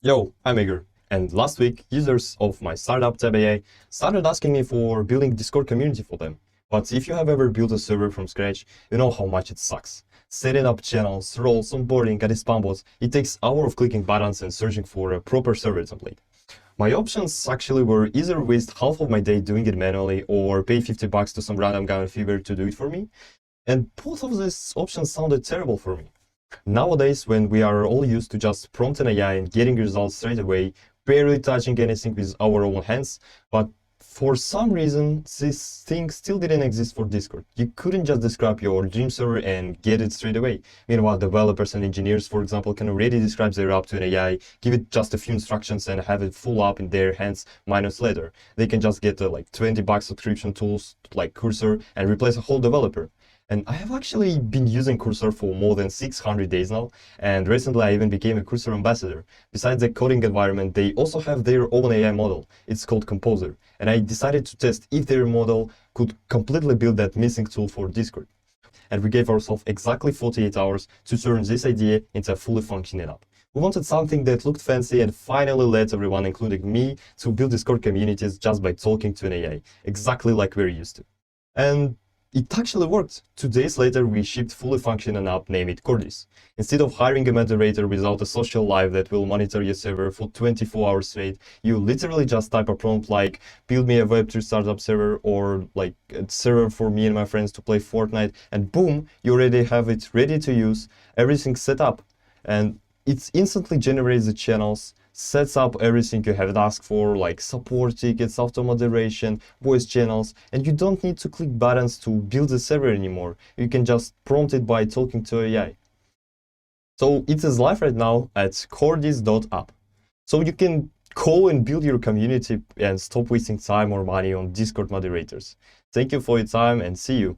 Yo, I'm Igor, and last week, users of my startup TabAI started asking me for building Discord community for them. But if you have ever built a server from scratch, you know how much it sucks. Setting up channels, roles, onboarding, and spam bots, it takes hours of clicking buttons and searching for a proper server template. My options actually were either waste half of my day doing it manually or pay $50 to some random guy on Fiverr to do it for me, and both of these options sounded terrible for me. Nowadays, when we are all used to just prompting AI and getting results straight away, barely touching anything with our own hands, but for some reason, this thing still didn't exist for Discord. You couldn't just describe your dream server and get it straight away. Meanwhile, developers and engineers, for example, can already describe their app to an AI, give it just a few instructions and have it full up in their hands minutes later. They can just get like $20 subscription tools like Cursor and replace a whole developer. And I have actually been using Cursor for more than 600 days now, and recently I even became a Cursor ambassador. Besides the coding environment, they also have their own AI model. It's called Composer, and I decided to test if their model could completely build that missing tool for Discord. And we gave ourselves exactly 48 hours to turn this idea into a fully functioning app. We wanted something that looked fancy and finally let everyone, including me, to build Discord communities just by talking to an AI, exactly like we're used to. And it actually worked. 2 days later, we shipped fully functioning app named Kordis. Instead of hiring a moderator without a social life that will monitor your server for 24 hours straight, you literally just type a prompt like, build me a Web3 startup server, or like a server for me and my friends to play Fortnite, and boom, you already have it ready to use, everything set up. And it instantly generates the channels, sets up everything you have asked for, like support tickets, auto moderation, voice channels, and you don't need to click buttons to build the server anymore. You can just prompt it by talking to AI. So it is live right now at Kordis.app. So you can go and build your community and stop wasting time or money on Discord moderators. Thank you for your time and see you.